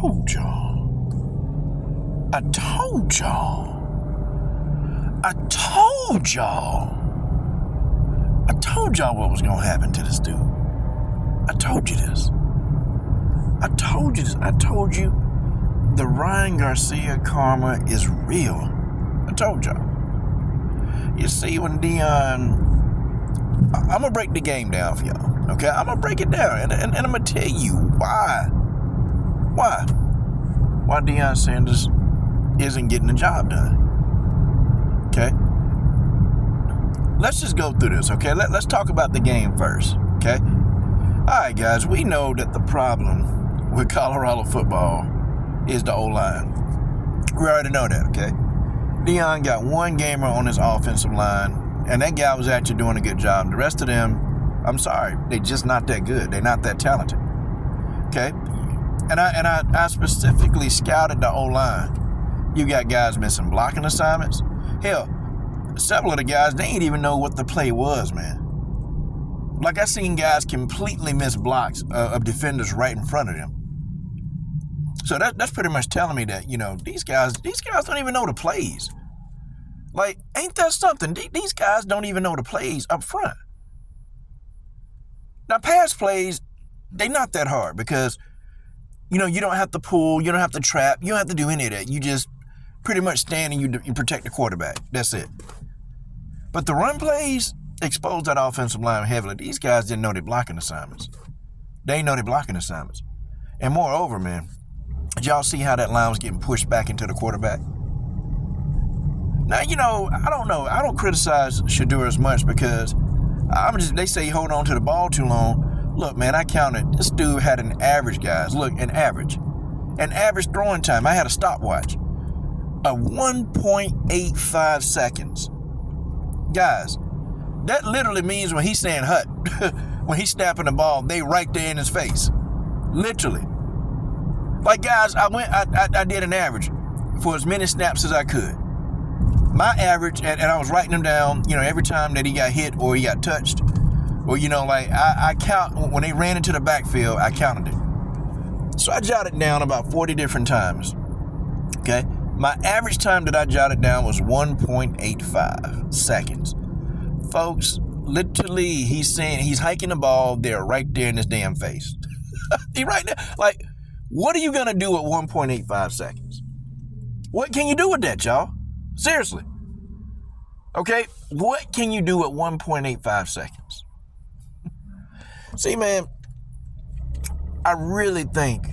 told y'all. I told y'all. I told y'all. I told y'all what was going to happen to this dude. I told you this. I told you this. I told you the Ryan Garcia karma is real. I told y'all. You see, when Deion... I'm going to break the game down for y'all. Okay? I'm going to break it down. And I'm going to tell you why. Why Deion Sanders isn't getting the job done. Okay? Let's just go through this, okay? Let's talk about the game first, okay? All right, guys, we know that the problem with Colorado football is the O-line. We already know that, okay? Deion got one gamer on his offensive line, and that guy was actually doing a good job. The rest of them, I'm sorry, they're just not that good. They're not that talented, okay? And I specifically scouted the O-line. You got guys missing blocking assignments. Hell, several of the guys, they ain't even know what the play was, man. Like, I seen guys completely miss blocks of defenders right in front of them. So that's pretty much telling me that, you know, these guys don't even know the plays. Like, ain't that something? These guys don't even know the plays up front. Now, pass plays, they not that hard because, you know, you don't have to pull, you don't have to trap, you don't have to do any of that. You just pretty much stand and you protect the quarterback. That's it. But the run plays exposed that offensive line heavily. These guys didn't know their blocking assignments. They didn't know their blocking assignments. And moreover, man, did y'all see how that line was getting pushed back into the quarterback? Now, you know, I don't know. I don't criticize Shedeur as much because they say he hold on to the ball too long. Look, man, I counted. This dude had an average, guys. Look, an average throwing time. I had a stopwatch of 1.85 seconds. Guys, that literally means when he's saying hut, when he's snapping the ball, they right there in his face. Literally. Like, guys, I did an average for as many snaps as I could. My average, and I was writing them down, you know, every time that he got hit or he got touched. Or, you know, like, I count, when they ran into the backfield, I counted it. So I jotted down about 40 different times. Okay? My average time that I jotted down was 1.85 seconds. Folks, literally, he's hiking the ball. They're right there in his damn face. He right there. Like, what are you going to do at 1.85 seconds? What can you do with that, y'all? Seriously. Okay? What can you do at 1.85 seconds? See, man, I really think,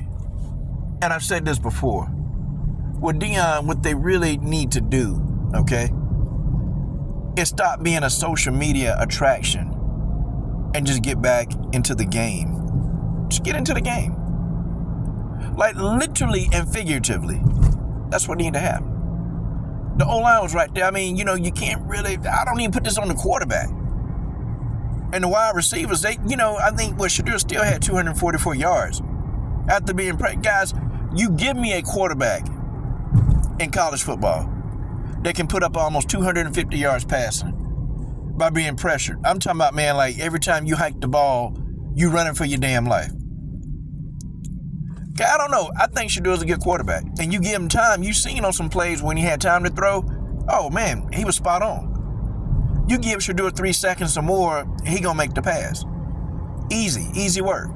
and I've said this before, with Deion, what they really need to do, okay, is stop being a social media attraction and just get back into the game. Just get into the game. Like, literally and figuratively. That's what needed to happen. The O-line was right there. I mean, you know, you can't really, I don't even put this on the quarterback. And the wide receivers, they, you know, I think, Shedeur still had 244 yards after being guys, you give me a quarterback in college football that can put up almost 250 yards passing by being pressured. I'm talking about, man, like every time you hike the ball, you running for your damn life. I don't know. I think Shedeur's a good quarterback. And you give him time. You seen on some plays when he had time to throw. Oh, man, he was spot on. You give Shedeur 3 seconds or more, he going to make the pass. Easy work.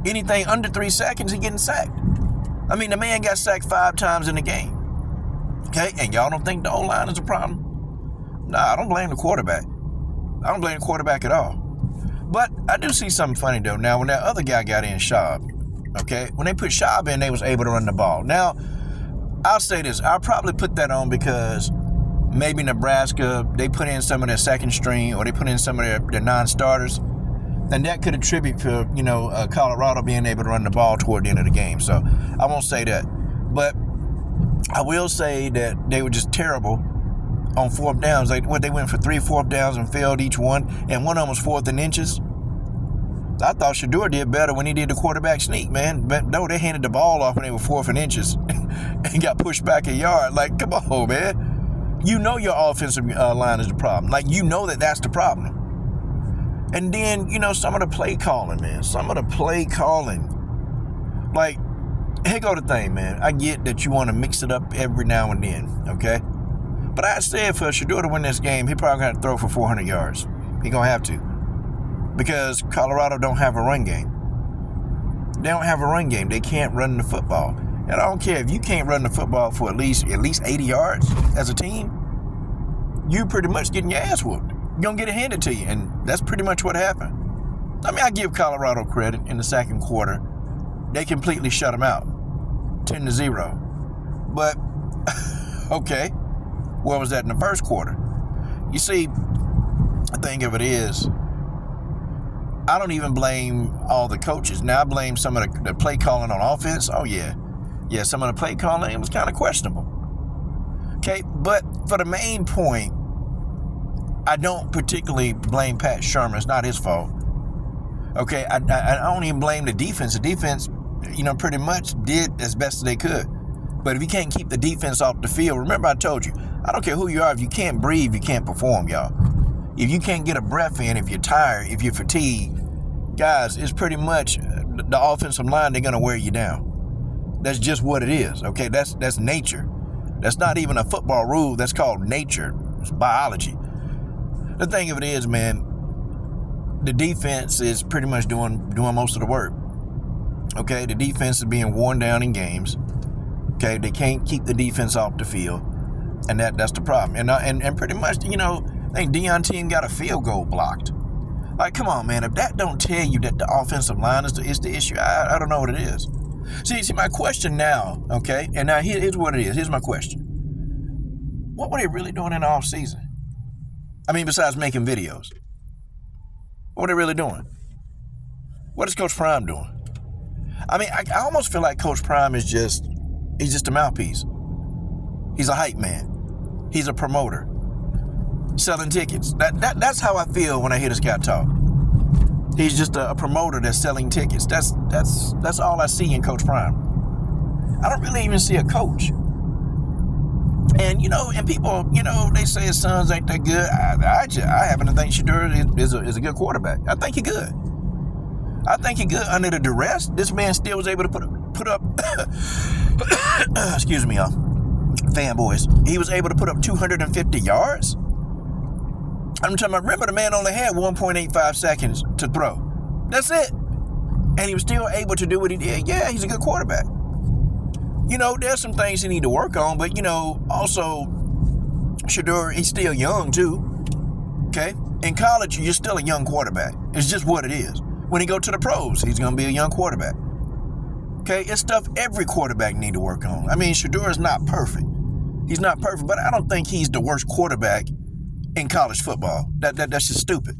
Anything under 3 seconds, he getting sacked. I mean, the man got sacked 5 times in the game. Okay? And y'all don't think the O-line is a problem? Nah, I don't blame the quarterback. I don't blame the quarterback at all. But I do see something funny, though. Now, when that other guy got in, Schaub, okay, when they put Schaub in, they was able to run the ball. Now, I'll say this. I'll probably put that on because maybe Nebraska, they put in some of their second string or they put in some of their non-starters. And that could attribute to, you know, Colorado being able to run the ball toward the end of the game. So I won't say that. But I will say that they were just terrible on fourth downs. Like, they went for 3 fourth downs and failed each one. And one of them was 4th and inches. I thought Shedeur did better when he did the quarterback sneak, man. But no, they handed the ball off when they were 4th and inches and got pushed back a yard. Like, come on, man. You know your offensive line is the problem. Like, you know that's the problem. And then, you know, some of the play calling, man. Some of the play calling. Like, here go the thing, man. I get that you want to mix it up every now and then, okay? But I said for Shedeur to win this game, he probably got to throw for 400 yards. He going to have to. Because Colorado don't have a run game. They don't have a run game. They can't run the football. And I don't care if you can't run the football for at least 80 yards as a team, you pretty much getting your ass whooped. You're going to get it handed to you. And that's pretty much what happened. I mean, I give Colorado credit in the second quarter. They completely shut them out. 10-0. But, okay, where was that in the first quarter? You see, the thing of it is, I don't even blame all the coaches. Now, I blame some of the play calling on offense. Oh, yeah. Yeah, some of the play calling, it was kind of questionable. Okay, but for the main point, I don't particularly blame Pat Shermer. It's not his fault. Okay, I don't even blame the defense. The defense, pretty much did as best as they could. But if you can't keep the defense off the field, remember I told you, I don't care who you are, if you can't breathe, you can't perform, y'all. If you can't get a breath in, if you're tired, if you're fatigued, guys, it's pretty much the offensive line, they're going to wear you down. That's just what it is, okay? That's nature. That's not even a football rule. That's called nature. It's biology. The thing of it is, man, the defense is pretty much doing most of the work. Okay, the defense is being worn down in games. Okay, they can't keep the defense off the field, and that's the problem. And pretty much, I think Deion's team got a field goal blocked. Like, come on, man. If that don't tell you that the offensive line is the issue, I don't know what it is. See, my question now, okay, and now here's what it is. Here's my question. What were they really doing in the offseason? I mean, besides making videos. What are they really doing? What is Coach Prime doing? I mean, I almost feel like Coach Prime is just a mouthpiece. He's a hype man. He's a promoter. Selling tickets. That's how I feel when I hear this guy talk. He's just a promoter that's selling tickets. That's all I see in Coach Prime. I don't really even see a coach. And, and people, they say his sons ain't that good. I happen to think Shedeur is a good quarterback. I think he's good. I think he's good under the duress. This man still was able to put up excuse me, y'all, fanboys. He was able to put up 250 yards. I'm talking about, remember the man only had 1.85 seconds to throw. That's it. And he was still able to do what he did. Yeah, he's a good quarterback. There's some things he need to work on, but, also, Shedeur, he's still young, too. Okay? In college, you're still a young quarterback. It's just what it is. When he go to the pros, he's going to be a young quarterback. Okay? It's stuff every quarterback need to work on. I mean, Shedeur is not perfect. He's not perfect, but I don't think he's the worst quarterback in college football. That's just stupid.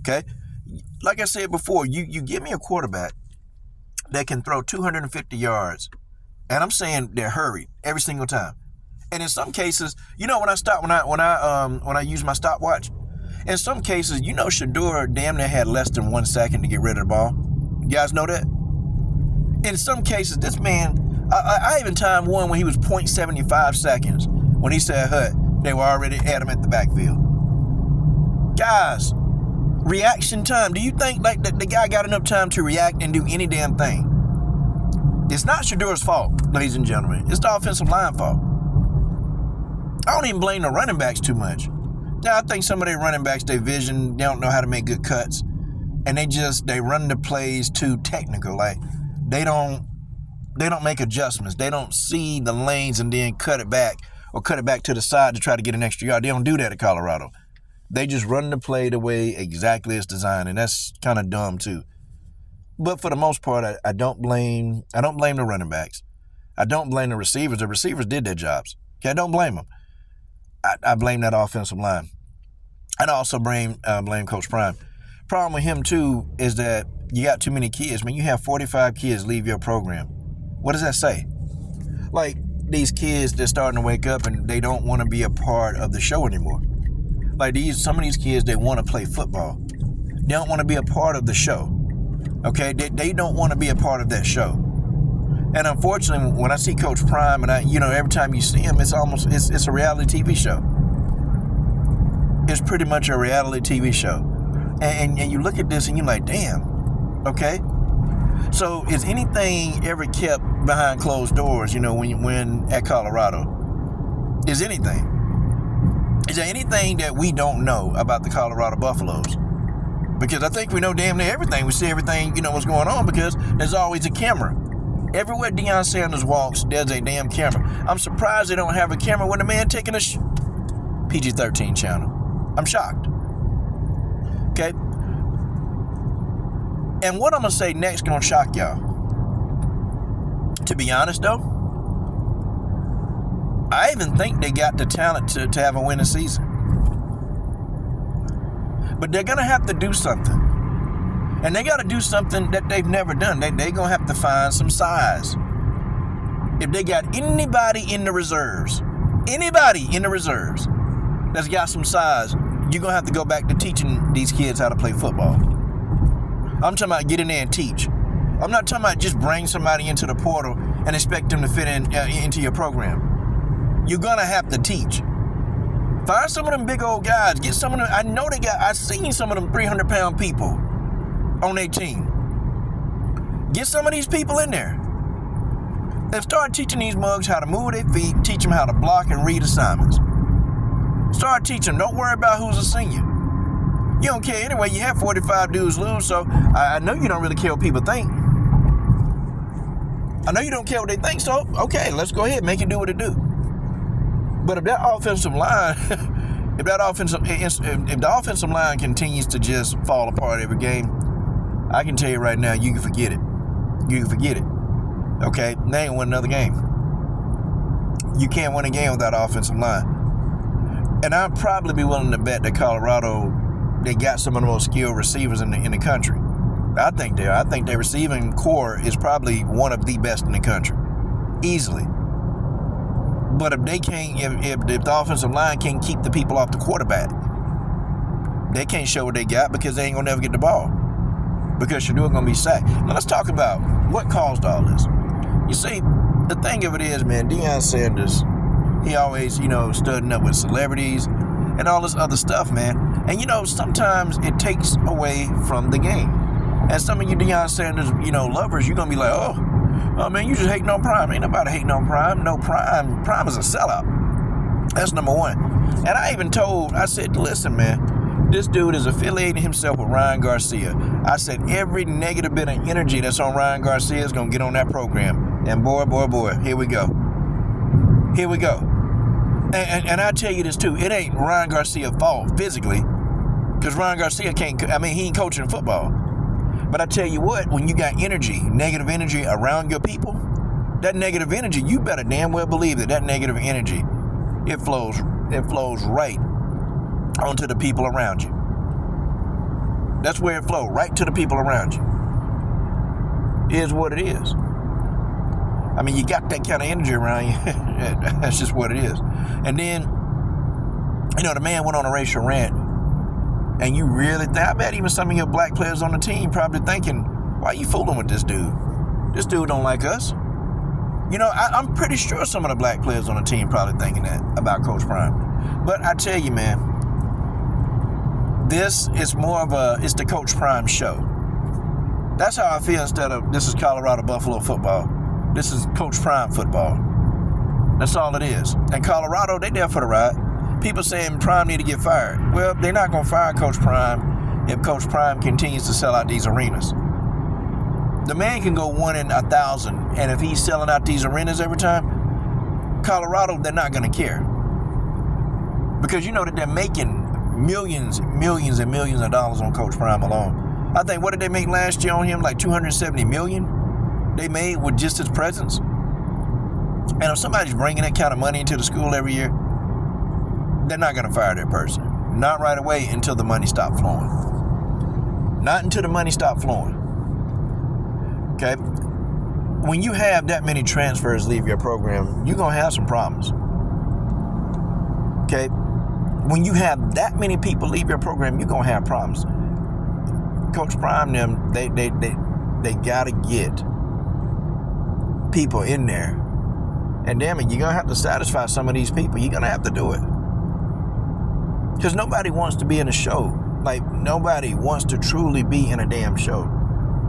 Okay? Like I said before, you give me a quarterback that can throw 250 yards, and I'm saying they're hurried every single time. And in some cases, when I use my stopwatch, in some cases, Shedeur damn near had less than 1 second to get rid of the ball. You guys know that? In some cases, this man, I even timed one when he was 0.75 seconds. When he said hut, they were already at him at the backfield. Guys, reaction time. Do you think like the guy got enough time to react and do any damn thing? It's not Shedeur's fault, ladies and gentlemen. It's the offensive line fault. I don't even blame the running backs too much. Now, I think some of their running backs, their vision, they don't know how to make good cuts. And they run the plays too technical. Like, they don't make adjustments. They don't see the lanes and then cut it back to the side to try to get an extra yard. They don't do that at Colorado. They just run the play the way exactly it's designed, and that's kind of dumb too. But for the most part, I don't blame the running backs. I don't blame the receivers. The receivers did their jobs. Okay, I don't blame them. I blame that offensive line. And I also blame Coach Prime. Problem with him too is that you got too many kids. When you have 45 kids leave your program, what does that say? Like, these kids, they're starting to wake up and they don't want to be a part of the show anymore. Like, some of these kids, they want to play football. They don't want to be a part of the show. Okay, they don't want to be a part of that show. And unfortunately, when I see Coach Prime, and every time you see him, it's a reality TV show. It's pretty much a reality TV show. And you look at this and you're like, damn, okay. So is anything ever kept behind closed doors, when at Colorado? Is there anything that we don't know about the Colorado Buffaloes? Because I think we know damn near everything. We see everything, what's going on, because there's always a camera. Everywhere Deion Sanders walks, there's a damn camera. I'm surprised they don't have a camera when the man taking a PG-13 channel. I'm shocked. Okay? And what I'm going to say next going to shock y'all. To be honest, though, I even think they got the talent to have a winning season. But they're going to have to do something. And they got to do something that they've never done. They're going to have to find some size. If they got anybody in the reserves that's got some size, you're going to have to go back to teaching these kids how to play football. I'm talking about get in there and teach. I'm not talking about just bring somebody into the portal and expect them to fit into your program. You're going to have to teach. Find some of them big old guys. Get some of them. I've seen some of them 300-pound people on their team. Get some of these people in there. And start teaching these mugs how to move their feet, teach them how to block and read assignments. Start teaching them. Don't worry about who's a senior. You don't care anyway. You have 45 dudes lose, so I know you don't really care what people think. I know you don't care what they think, so okay, let's go ahead, make it do what it do. But if that offensive line, if the offensive line continues to just fall apart every game, I can tell you right now, you can forget it. You can forget it. Okay, they ain't win another game. You can't win a game without offensive line. And I'd probably be willing to bet that Colorado, they got some of the most skilled receivers in the country. I think they are. I think their receiving core is probably one of the best in the country, easily. But if they can't, if the offensive line can't keep the people off the quarterback, they can't show what they got, because they ain't gonna never get the ball, because Shadur gonna be sacked. Now let's talk about what caused all this. You see, the thing of it is, man, Deion Sanders, he always, studying up with celebrities and all this other stuff, man. And sometimes it takes away from the game. And some of you Deion Sanders, lovers, you're gonna be like, oh man, you just hating on Prime. Ain't nobody hating on Prime. No, Prime is a sellout. That's number one. And I said, listen, man, this dude is affiliating himself with Ryan Garcia. I said, every negative bit of energy that's on Ryan Garcia is gonna get on that program. And boy, here we go. And I tell you this too, it ain't Ryan Garcia's fault physically, because Ryan Garcia he ain't coaching football. But I tell you what, when you got negative energy around your people, that negative energy, you better damn well believe that negative energy, it flows right onto the people around you. That's where it flows, right to the people around you. It is what it is. You got that kind of energy around you. That's just what it is. And then, the man went on a racial rant. And you really think, I bet even some of your black players on the team probably thinking, why are you fooling with this dude? This dude don't like us. I'm pretty sure some of the black players on the team probably thinking that about Coach Prime. But I tell you, man, this is it's the Coach Prime show. That's how I feel, instead of this is Colorado Buffalo football. This is Coach Prime football. That's all it is. And Colorado, they there for the ride. People saying Prime need to get fired. Well, they're not going to fire Coach Prime if Coach Prime continues to sell out these arenas. The man can go 1 in 1,000, and if he's selling out these arenas every time, Colorado, they're not going to care. Because that they're making millions and millions of dollars on Coach Prime alone. I think, what did they make last year on him? Like $270 million they made with just his presence. And if somebody's bringing that kind of money into the school every year, they're not going to fire that person. Not right away, until the money stops flowing. Not until the money stops flowing. Okay? When you have that many transfers leave your program, you're going to have some problems. Okay? When you have that many people leave your program, you're going to have problems. Coach Prime, they got to get people in there. And damn it, you're going to have to satisfy some of these people. You're going to have to do it. Because nobody wants to be in a show. Like, nobody wants to truly be in a damn show.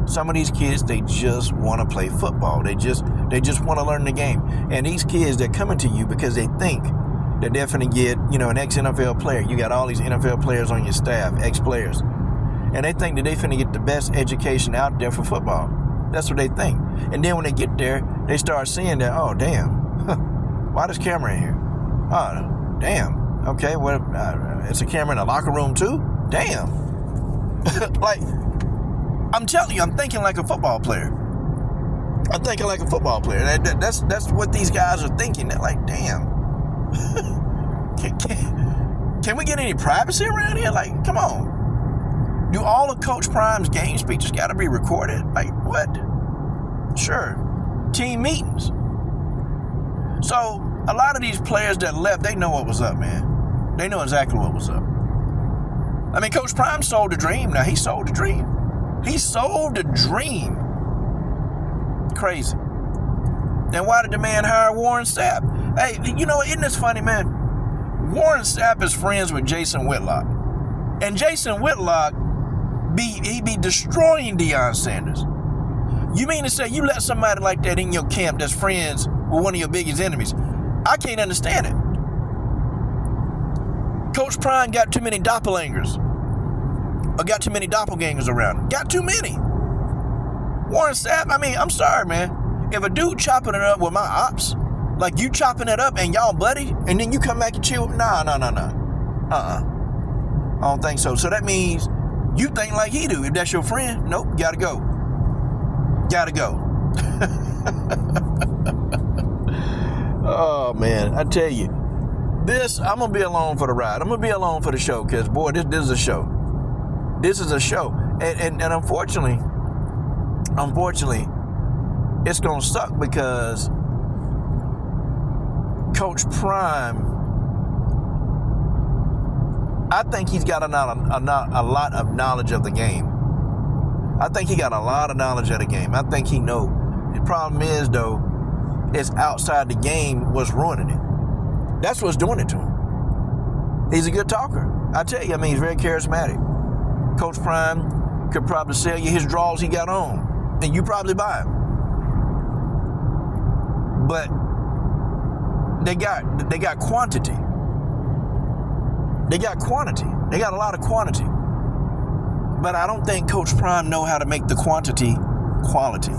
Some of these kids, they just want to play football. They just want to learn the game. And these kids, they're coming to you because they think that they're finna get, an ex-NFL player. You got all these NFL players on your staff, ex-players. And they think that they finna get the best education out there for football. That's what they think. And then when they get there, they start seeing that, oh, damn, why this camera in here? Oh, damn. Okay, well, it's a camera in the locker room too? Damn. Like, I'm telling you, I'm thinking like a football player. I'm thinking like a football player. That's what these guys are thinking. They're like, damn. Can we get any privacy around here? Like, come on. Do all of Coach Prime's game speeches got to be recorded? Like, what? Sure. Team meetings. So, a lot of these players that left, they know what was up, man. They know exactly what was up. I mean, Coach Prime sold the dream. Now, he sold the dream. He sold the dream. Crazy. Then why did the man hire Warren Sapp? Hey, isn't this funny, man? Warren Sapp is friends with Jason Whitlock. And Jason Whitlock, he be destroying Deion Sanders. You mean to say you let somebody like that in your camp that's friends with one of your biggest enemies? I can't understand it. Coach Prime got too many doppelgangers. Or got too many doppelgangers around him. Got too many. Warren Sapp, I'm sorry, man. If a dude chopping it up with my ops, like you chopping it up and y'all buddy, and then you come back and chill, nah. I don't think so. So that means you think like he do. If that's your friend, nope, gotta go. Gotta go. Oh, man, I tell you. I'm going to be along for the ride. I'm going to be along for the show because, boy, this is a show. This is a show. And unfortunately, it's going to suck because Coach Prime, I think he's got a lot of knowledge of the game. I think he got a lot of knowledge of the game. I think he know. The problem is, though, it's outside the game what's ruining it. That's what's doing it to him. He's a good talker. I tell you, he's very charismatic. Coach Prime could probably sell you his draws he got on, and you probably buy them. But they got quantity. They got quantity. They got a lot of quantity. But I don't think Coach Prime know how to make the quantity quality.